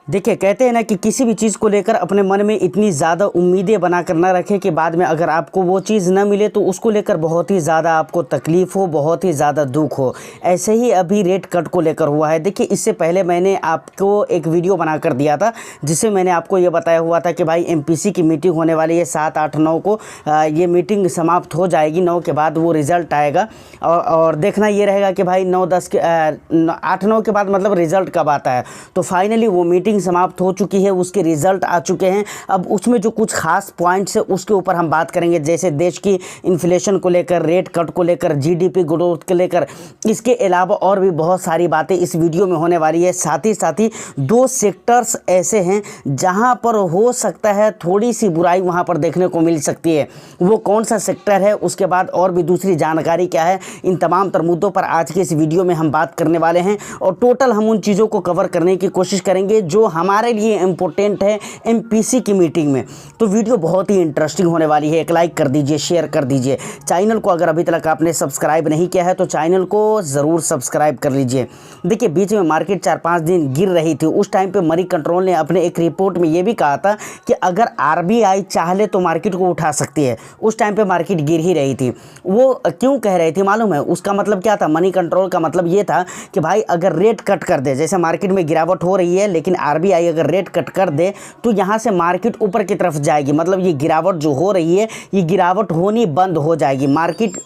देखिए, कहते हैं ना कि किसी भी चीज़ को लेकर अपने मन में इतनी ज़्यादा उम्मीदें बनाकर ना रखें कि बाद में अगर आपको वो चीज़ ना मिले तो उसको लेकर बहुत ही ज़्यादा आपको तकलीफ़ हो, बहुत ही ज़्यादा दुख हो। ऐसे ही अभी रेट कट को लेकर हुआ है। देखिए, इससे पहले मैंने आपको एक वीडियो बनाकर दिया था जिससे मैंने आपको ये बताया हुआ था कि भाई एमपीसी की मीटिंग होने वाली है 7, 8, 9 को। ये मीटिंग समाप्त हो जाएगी, 9 के बाद वो रिज़ल्ट आएगा और देखना ये रहेगा कि भाई 9, 10 के 8, 9 के बाद मतलब रिज़ल्ट कब आता है। तो फाइनली वो मीटिंग समाप्त हो चुकी है, उसके रिजल्ट आ चुके हैं। अब उसमें जो कुछ खास पॉइंट्स है उसके ऊपर हम बात करेंगे, जैसे देश की इन्फ्लेशन को लेकर, रेट कट को लेकर, जीडीपी ग्रोथ को लेकर। इसके अलावा और भी बहुत सारी बातें इस वीडियो में होने वाली है। साथ ही 2 सेक्टर्स ऐसे हैं जहां पर हो सकता है थोड़ी सी बुराई वहां पर देखने को मिल सकती है। वो कौन सा सेक्टर है, उसके बाद और भी दूसरी जानकारी क्या है, इन तमाम तर मुद्दों पर आज के इस वीडियो में हम बात करने वाले हैं और टोटल हम उन चीज़ों को कवर करने की कोशिश करेंगे जो हमारे लिए इम्पोर्टेंट है एमपीसी की मीटिंग में। तो वीडियो बहुत ही इंटरेस्टिंग होने वाली है। एक लाइक कर दीजिए, शेयर कर दीजिए। चैनल को अगर अभी तक आपने सब्सक्राइब नहीं किया है तो चैनल को ज़रूर सब्सक्राइब कर लीजिए। देखिए, बीच में मार्केट 4-5 दिन गिर रही थी। उस टाइम पे मनी कंट्रोल ने अपने एक रिपोर्ट में ये भी कहा था कि अगर आरबीआई चाहे तो मार्केट को उठा सकती है। उस टाइम पे मार्केट गिर ही रही थी। वो क्यों कह रही थी मालूम है? उसका मतलब क्या था? मनी कंट्रोल का मतलब ये था कि भाई अगर रेट कट कर दे, जैसे मार्केट में गिरावट हो रही है लेकिन आरबीआई अगर रेट कट कर दे तो यहाँ से मार्केट ऊपर की तरफ जाएगी। मतलब ये गिरावट जो हो रही है ये गिरावट होनी बंद हो जाएगी, मार्केट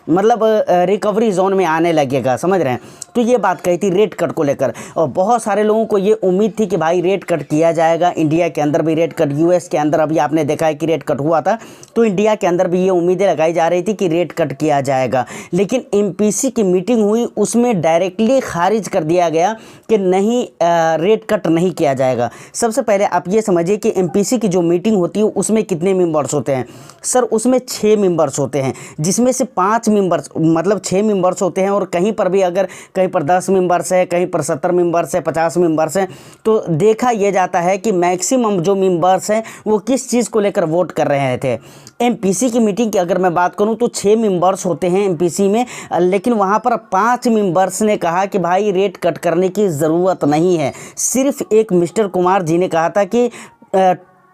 मतलब रिकवरी जोन में आने लगेगा। समझ रहे हैं? तो ये बात कही थी रेट कट को लेकर और बहुत सारे लोगों को ये उम्मीद थी कि भाई रेट कट किया जाएगा। इंडिया के अंदर भी रेट कट, यूएस के अंदर अभी आपने देखा है कि रेट कट हुआ था, तो इंडिया के अंदर भी ये उम्मीदें लगाई जा रही थी कि रेट कट किया जाएगा। लेकिन एमपीसी की मीटिंग हुई, उसमें डायरेक्टली खारिज कर दिया गया कि नहीं, रेट कट नहीं किया जाएगा। सबसे पहले आप ये समझिए कि एमपीसी की जो मीटिंग होती है उसमें कितने मेंबर्स होते हैं? सर, उसमें 6 मेंबर्स होते हैं, जिसमें से 5 मेंबर्स मतलब 6 मेंबर्स होते हैं और कहीं पर भी अगर कहीं पर 10 मेंबर्स है, कहीं पर 70 मेंबर्स है, 50 मेंबर्स हैं, तो देखा यह जाता है कि मैक्सिमम जो मेंबर्स हैं वो किस चीज़ को लेकर वोट कर रहे थे। एमपीसी की मीटिंग की अगर मैं बात करूं तो 6 मेंबर्स होते हैं एमपीसी में, लेकिन वहां पर 5 मेंबर्स ने कहा कि भाई रेट कट करने की ज़रूरत नहीं है। सिर्फ एक मिस्टर कुमार जी ने कहा था कि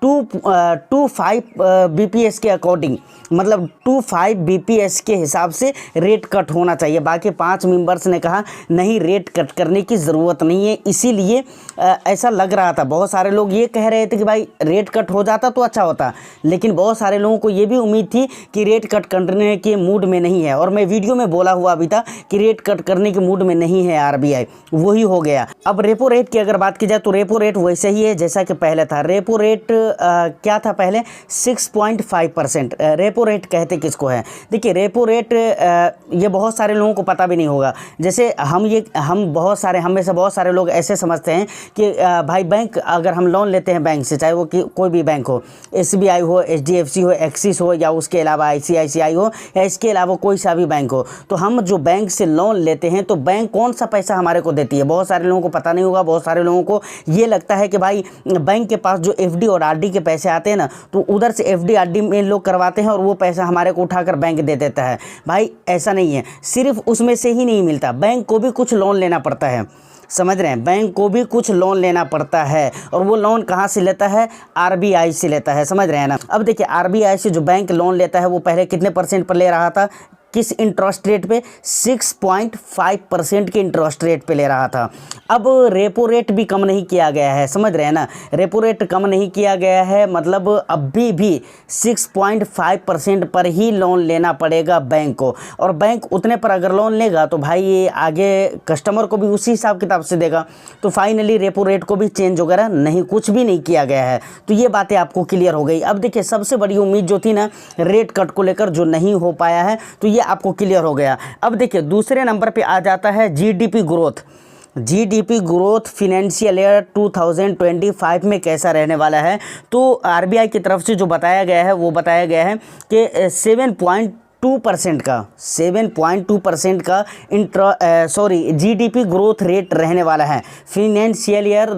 2.5 बीपीएस के अकॉर्डिंग, मतलब 2.5 बीपीएस के हिसाब से रेट कट होना चाहिए। बाकी 5 मेंबर्स ने कहा नहीं, रेट कट करने की ज़रूरत नहीं है। इसीलिए ऐसा लग रहा था, बहुत सारे लोग ये कह रहे थे कि भाई रेट कट हो जाता तो अच्छा होता, लेकिन बहुत सारे लोगों को ये भी उम्मीद थी कि रेट कट करने के मूड में नहीं है। और मैं वीडियो में बोला हुआ भी था कि रेट कट करने के मूड में नहीं है आरबीआई, वही हो गया। अब रेपो रेट की अगर बात की जाए तो रेपो रेट वैसे ही है जैसा कि पहले था। रेपो रेट क्या था पहले? 6.5%। रेपो रेट कहते किसको है? देखिए, रेपो रेट ये बहुत सारे लोगों को पता भी नहीं होगा। जैसे हम बहुत सारे, हम में से बहुत सारे लोग ऐसे समझते हैं कि भाई बैंक, अगर हम लोन लेते हैं बैंक से, चाहे वो कोई भी बैंक हो, एसबीआई हो, एचडीएफसी हो, एक्सिस हो, या उसके अलावा आईसीआईसीआई हो, या इसके अलावा कोई सा भी बैंक हो, तो हम जो बैंक से लोन लेते हैं तो बैंक कौन सा पैसा हमारे को देती है? बहुत सारे लोगों को पता नहीं होगा। बहुत सारे लोगों को ये लगता है कि भाई बैंक के पास जो एफडी और आरडी के पैसे आते हैं ना, तो उधर से एफडी आरडी में लोग करवाते हैं और वो पैसा हमारे को उठाकर बैंक दे देता है। भाई ऐसा नहीं है, सिर्फ उसमें से ही नहीं मिलता, बैंक को भी कुछ लोन लेना पड़ता है। समझ रहे हैं? बैंक को भी कुछ लोन लेना पड़ता है और वो लोन कहाँ से लेता है? आरबीआई से लेता है। समझ रहे हैं ना? अब देखिए, आरबीआई से जो बैंक लोन लेता है वो पहले कितने % पर ले रहा था? किस इंटरेस्ट रेट पे? 6.5% के इंटरेस्ट रेट पे ले रहा था। अब रेपो रेट भी कम नहीं किया गया है। समझ रहे हैं ना? रेपो रेट कम नहीं किया गया है, मतलब अभी भी 6.5% पर ही लोन लेना पड़ेगा बैंक को। और बैंक उतने पर अगर लोन लेगा तो भाई ये आगे कस्टमर को भी उसी हिसाब किताब से देगा। तो फाइनली रेपो रेट को भी चेंज वगैरह नहीं, कुछ भी नहीं किया गया है। तो ये बातें आपको क्लियर हो गई। अब देखिए, सबसे बड़ी उम्मीद जो थी ना रेट कट को लेकर, जो नहीं हो पाया है, तो ये आपको क्लियर हो गया। अब देखिए, दूसरे नंबर पे आ जाता है GDP growth. GDP growth financial year 2025 में कैसा रहने वाला है? तो आरबीआई की तरफ से जो बताया गया है वो बताया गया है कि 7.2% का जीडीपी ग्रोथ रेट रहने वाला है फाइनेंशियल ईयर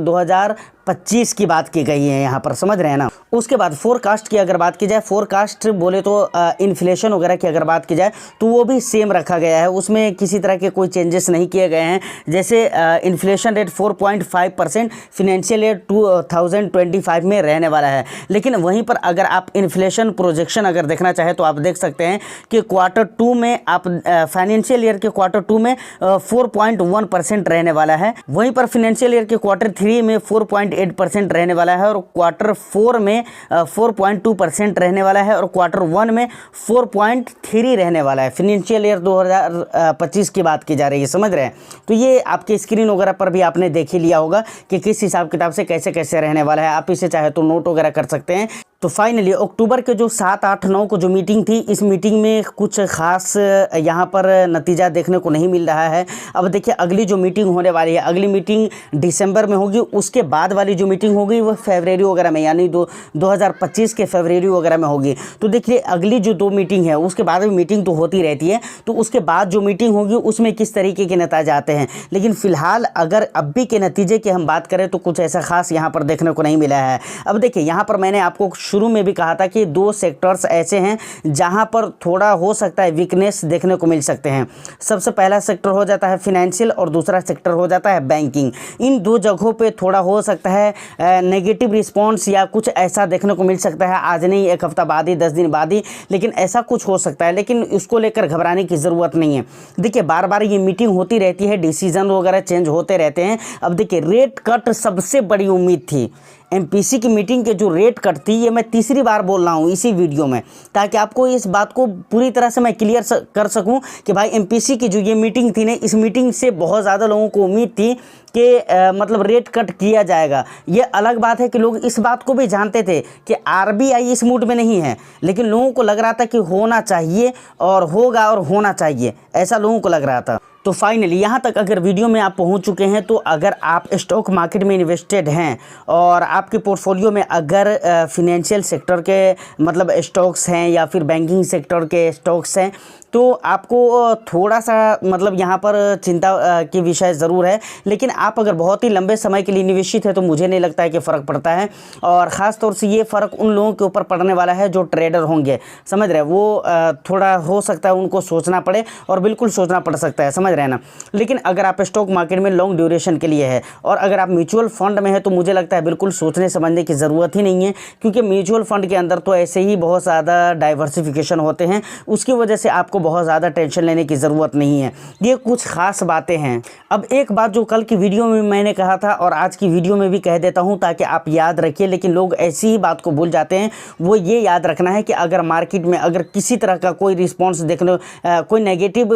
2025 की बात की गई है यहाँ पर, समझ रहे हैं ना। उसके बाद फोरकास्ट की अगर बात की जाए, फोरकास्ट बोले तो इन्फ्लेशन वगैरह की अगर बात की जाए तो वो भी सेम रखा गया है, उसमें किसी तरह के कोई चेंजेस नहीं किए गए हैं। जैसे इन्फ्लेशन रेट 4.5% फिनेंशियल ईयर 2025 में रहने वाला है। लेकिन वहीं पर अगर आप इन्फ्लेशन प्रोजेक्शन अगर देखना चाहें तो आप देख सकते हैं कि Q2 में आप फाइनेंशियल ईयर के Q2 में 4.1% रहने वाला है, वहीं पर फाइनेंशियल ईयर के Q3 में 4.8% रहने वाला है, और Q4 में 4.2% रहने वाला है, और Q1 में 4.3 रहने वाला है। फाइनेंशियल ईयर 2025 की बात की जा रही है, समझ रहे हैं। तो ये आपके स्क्रीन वगैरह पर भी आपने देख ही लिया होगा कि किस हिसाब किताब से कैसे कैसे रहने वाला है। आप इसे चाहे तो नोट वगैरह कर सकते हैं। तो फाइनली अक्टूबर के जो 7, 8, 9 को जो मीटिंग थी, इस मीटिंग में कुछ खास यहाँ पर नतीजा देखने को नहीं मिल रहा है। अब देखिए अगली जो मीटिंग होने वाली है, अगली मीटिंग दिसंबर में होगी, उसके बाद वाली जो मीटिंग होगी वो फरवरी वगैरह में, यानी 2025 के फरवरी वगैरह में होगी। तो देखिए अगली जो 2 मीटिंग है उसके बाद भी मीटिंग तो होती रहती है, तो उसके बाद जो मीटिंग होगी उसमें किस तरीके के नतीजे आते हैं। लेकिन फिलहाल अगर अभी के नतीजे की हम बात करें तो कुछ ऐसा खास यहाँ पर देखने को नहीं मिला है। अब देखिए यहाँ पर मैंने आपको शुरू में भी कहा था कि 2 सेक्टर्स ऐसे हैं जहां पर थोड़ा हो सकता है वीकनेस देखने को मिल सकते हैं। सबसे पहला सेक्टर हो जाता है फिनेंशियल और दूसरा सेक्टर हो जाता है बैंकिंग। इन 2 जगहों पे थोड़ा हो सकता है नेगेटिव रिस्पॉन्स या कुछ ऐसा देखने को मिल सकता है, आज नहीं 1 हफ्ता बाद ही, 10 दिन बाद ही, लेकिन ऐसा कुछ हो सकता है। लेकिन इसको लेकर घबराने की ज़रूरत नहीं है। देखिए बार बार ये मीटिंग होती रहती है, डिसीजन वगैरह चेंज होते रहते हैं। अब देखिए रेट कट सबसे बड़ी उम्मीद थी, एमपीसी की मीटिंग के जो रेट कट थी, ये मैं तीसरी बार बोल रहा हूँ इसी वीडियो में, ताकि आपको इस बात को पूरी तरह से मैं क्लियर कर सकूँ कि भाई एमपीसी की जो ये मीटिंग थी ना, इस मीटिंग से बहुत ज़्यादा लोगों को उम्मीद थी कि मतलब रेट कट किया जाएगा। ये अलग बात है कि लोग इस बात को भी जानते थे कि आरबीआई इस मूड में नहीं है, लेकिन लोगों को लग रहा था कि होना चाहिए और होगा और होना चाहिए, ऐसा लोगों को लग रहा था। तो फाइनली यहाँ तक अगर वीडियो में आप पहुँच चुके हैं, तो अगर आप स्टॉक मार्केट में इन्वेस्टेड हैं और आपके पोर्टफोलियो में अगर फिनेंशियल सेक्टर के मतलब स्टॉक्स हैं या फिर बैंकिंग सेक्टर के स्टॉक्स हैं, तो आपको थोड़ा सा मतलब यहाँ पर चिंता की विषय ज़रूर है। लेकिन आप अगर बहुत ही लंबे समय के लिए निवेशित है तो मुझे नहीं लगता है कि फ़र्क पड़ता है, और ख़ास तौर से ये फ़र्क उन लोगों के ऊपर पड़ने वाला है जो ट्रेडर होंगे, समझ रहे हैं। वो थोड़ा हो सकता है उनको सोचना पड़े, और बिल्कुल सोचना पड़ सकता है, समझ रहे हैं ना। लेकिन अगर आप स्टॉक मार्केट में लॉन्ग ड्यूरेशन के लिए है और अगर आप म्यूचुअल फंड में है, तो मुझे लगता है बिल्कुल सोचने समझने की ज़रूरत ही नहीं है, क्योंकि म्यूचुअल फंड के अंदर तो ऐसे ही बहुत ज़्यादा डाइवर्सिफिकेशन होते हैं, उसकी वजह से आपको बहुत ज़्यादा टेंशन लेने की ज़रूरत नहीं है। ये कुछ खास बातें हैं। अब एक बात जो कल की वीडियो में मैंने कहा था और आज की वीडियो में भी कह देता हूं ताकि आप याद रखिए, लेकिन लोग ऐसी ही बात को भूल जाते हैं। वो ये याद रखना है कि अगर मार्केट में अगर किसी तरह का कोई रिस्पॉन्स देखने कोई नेगेटिव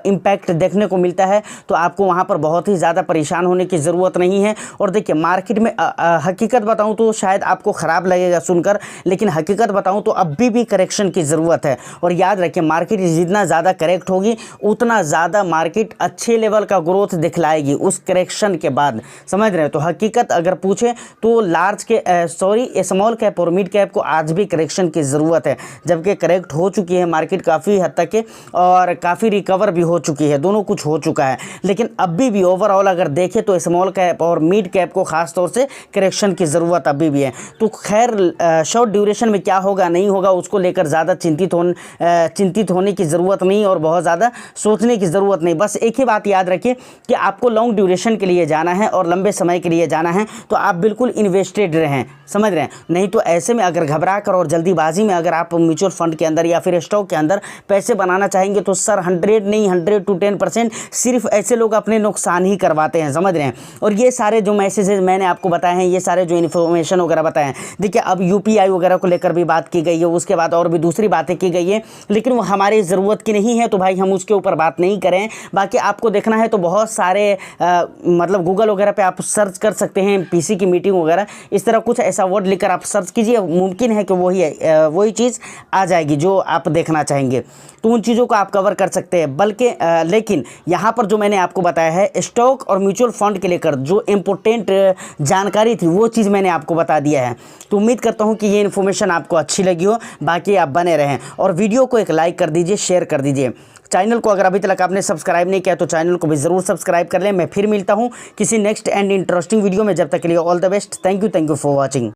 इम्पैक्ट देखने को मिलता है, तो आपको वहाँ पर बहुत ही ज़्यादा परेशान होने की ज़रूरत नहीं है। और देखिए मार्केट में हकीकत बताऊँ तो शायद आपको ख़राब लगेगा सुनकर, लेकिन हकीकत बताऊँ तो अभी भी करेक्शन की ज़रूरत है। और याद रखिए मार्केट जितना ज़्यादा करेक्ट होगी उतना ज़्यादा मार्केट अच्छे लेवल का ग्रोथ दिखलाएगी उस करेक्शन के बाद, समझ रहे हैं। तो हकीकत अगर पूछे तो स्मॉल कैप और मिड कैप को आज भी करेक्शन की ज़रूरत है, जबकि करेक्ट हो चुकी है मार्केट काफ़ी हद तक के, और काफ़ी रिकवर भी हो चुकी है, दोनों कुछ हो चुका है। लेकिन अभी भी ओवरऑल अगर देखें तो स्मॉल कैप और मिड कैप को खास तौर से करेक्शन की ज़रूरत अभी भी है। तो खैर शॉर्ट ड्यूरेशन में क्या होगा नहीं होगा उसको लेकर ज़्यादा चिंतित होने की ज़रूरत नहीं और बहुत ज़्यादा सोचने की ज़रूरत नहीं। बस एक ही बात याद रखिए कि आपको लॉन्ग ड्यूरेशन के लिए जाना है और लंबे समय के लिए जाना है, तो आप बिल्कुल इन्वेस्टेड रहें, समझ रहे हैं। नहीं तो ऐसे में अगर घबरा कर और जल्दीबाजी में अगर आप म्यूचुअल फंड के अंदर या फिर स्टॉक के अंदर पैसे बनाना चाहेंगे तो सर 100 नहीं 100 to 10% सिर्फ ऐसे लोग अपने नुकसान ही करवाते हैं, समझ रहे हैं। और ये सारे जो मैसेजेस मैंने आपको बताए हैं, ये सारे जो इन्फॉर्मेशन वगैरह बताए हैं, देखिए अब यूपीआई वगैरह को लेकर भी बात की गई है, उसके बाद और भी दूसरी बातें की गई है, लेकिन वो हमारी ज़रूरत की नहीं है, तो भाई हम उसके ऊपर बात नहीं करें। बाकी आपको देखना है तो बहुत सारे मतलब गूगल वगैरह पे आप सर्च कर सकते हैं पीसी की मीटिंग वगैरह, इस तरह कुछ ऐसा वर्ड लिखकर आप सर्च कीजिए, मुमकिन है कि वही चीज़ आ जाएगी जो आप देखना चाहेंगे, तो उन चीज़ों को आप कवर कर सकते हैं। बल्कि लेकिन यहाँ पर जो मैंने आपको बताया है स्टॉक और म्यूचुअल फंड के लेकर जो इम्पोर्टेंट जानकारी थी वो चीज़ मैंने आपको बता दिया है। तो उम्मीद करता हूँ कि ये इन्फॉर्मेशन आपको अच्छी लगी हो। बाकी आप बने रहें और वीडियो को एक लाइक कर दीजिए, शेयर कर दीजिए। चैनल को अगर अभी तक आपने सब्सक्राइब नहीं किया तो चैनल को भी ज़रूर सब्सक्राइब कर लें। मैं फिर मिलता हूँ किसी नेक्स्ट एंड इंटरेस्टिंग वीडियो में। जब तक के लिए all the best. Thank you for watching.